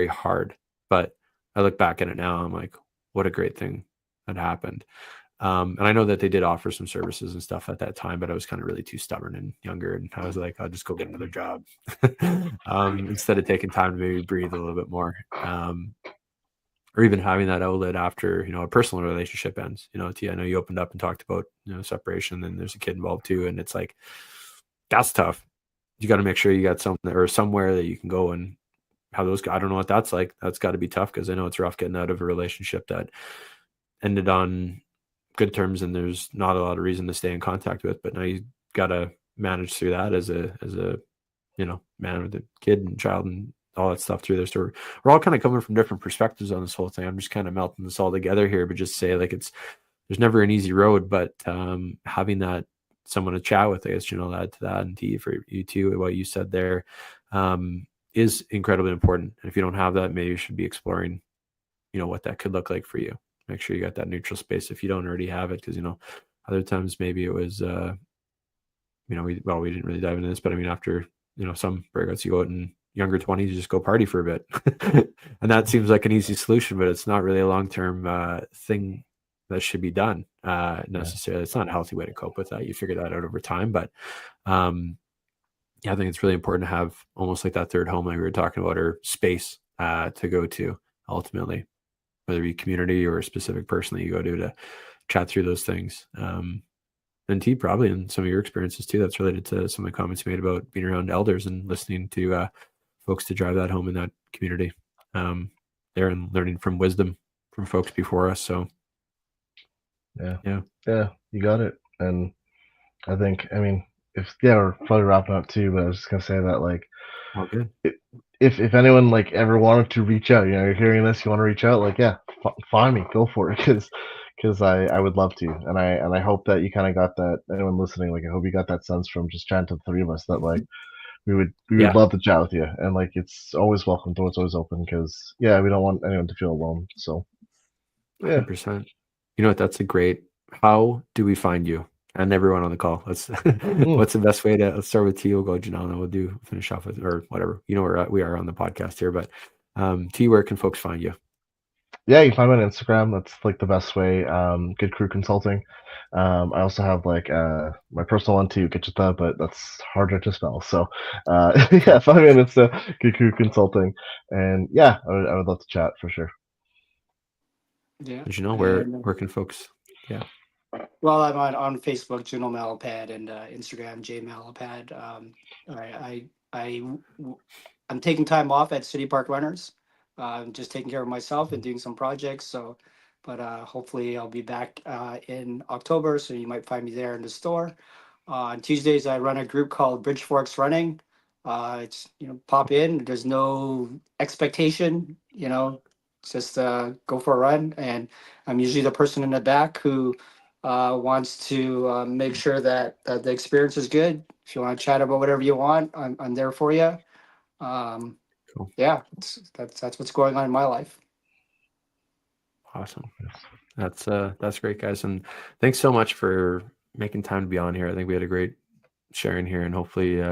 [SPEAKER 1] hard. But I look back at it now, I'm like, what a great thing that happened. And I know that they did offer some services and stuff at that time, but I was kind of really too stubborn and younger. And I was like, I'll just go get another job instead of taking time to maybe breathe a little bit more. Or even having that outlet after, a personal relationship ends. T, I know you opened up and talked about, separation, and there's a kid involved too. And it's like, that's tough. You got to make sure you got something or somewhere that you can go and have those. I don't know what that's like. That's got to be tough, because I know it's rough getting out of a relationship that ended on good terms and there's not a lot of reason to stay in contact with. But now you got to manage through that as a man with a kid and child and all that stuff through their story. We're all kind of coming from different perspectives on this whole thing. I'm just kind of melting this all together here, but just say, like, there's never an easy road, but having that someone to chat with, I guess, Junel, add to that, and Tee, for you too, what you said there, is incredibly important. And if you don't have that, maybe you should be exploring, what that could look like for you. Make sure you got that neutral space if you don't already have it, because other times maybe it was we didn't really dive into this, but I mean, after some breakups, you go out in younger 20s, you just go party for a bit. And that seems like an easy solution, but it's not really a long-term thing that should be done necessarily. It's not a healthy way to cope with that. You figure that out over time. But I think it's really important to have almost like that third home like we were talking about, or space to go to ultimately, whether it be community or a specific person that you go to chat through those things. And T, probably in some of your experiences too, that's related to some of the comments you made about being around elders and listening to folks to drive that home in that community there, and learning from wisdom from folks before us. So
[SPEAKER 3] yeah, you got it. And I think, we're probably wrapping up too, but I was just gonna say that, like,
[SPEAKER 1] all good.
[SPEAKER 3] If anyone like ever wanted to reach out, you're hearing this, you want to reach out, like, find me, go for it, because I would love to, and I hope that you kind of got that. Anyone listening, like, I hope you got that sense from just chatting to the three of us that, like, we would love to chat with you, and, like, it's always welcome, doors always open, because we don't want anyone to feel alone. So
[SPEAKER 1] 100%. You know what? That's a great. How do we find you? And everyone on the call. What's the best way to? Let's start with T. We'll go Junel, and we'll finish off with, or whatever. Where we are on the podcast here, but T, where can folks find you?
[SPEAKER 3] Yeah, you can find me on Instagram. That's like the best way. Good Crew Consulting. I also have like my personal one too, Kitchita, but that's harder to spell. So find me on Insta, Good Crew Consulting, and I would love to chat for sure.
[SPEAKER 2] Yeah.
[SPEAKER 1] Did you know where can folks? Yeah.
[SPEAKER 2] Well, I'm on Facebook, Junel Malapad, and Instagram, J Malapad. I'm taking time off at City Park Runners. I'm just taking care of myself and doing some projects. So, but hopefully I'll be back in October. So you might find me there in the store. On Tuesdays, I run a group called Bridge Forks Running. It's pop in. There's no expectation. Just go for a run, and I'm usually the person in the back who wants to make sure that the experience is good. If you want to chat about whatever you want, I'm there for you.
[SPEAKER 1] Cool.
[SPEAKER 2] Yeah, that's what's going on in my life.
[SPEAKER 1] Awesome. That's great, guys, and thanks so much for making time to be on here. I think we had a great sharing here, and hopefully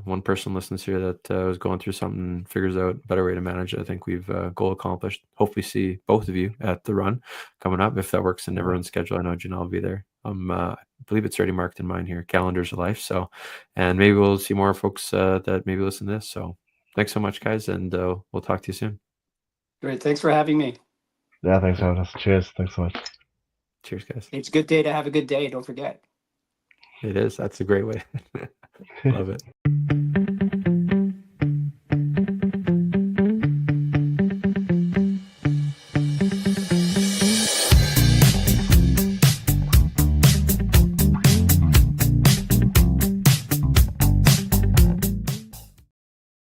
[SPEAKER 1] one person listens here that was going through something and figures out a better way to manage it. I think we've goal accomplished. Hopefully see both of you at the run coming up, if that works in everyone's schedule. I know Junel will be there. I believe it's already marked in mine here, calendars of life. So, and maybe we'll see more folks that maybe listen to this. So thanks so much, guys, and we'll talk to you soon.
[SPEAKER 2] Great. Thanks for having me.
[SPEAKER 3] Yeah, thanks for having us. Cheers. Thanks so much.
[SPEAKER 1] Cheers, guys.
[SPEAKER 2] It's a good day to have a good day. Don't forget.
[SPEAKER 1] It is. That's a great way. Love it.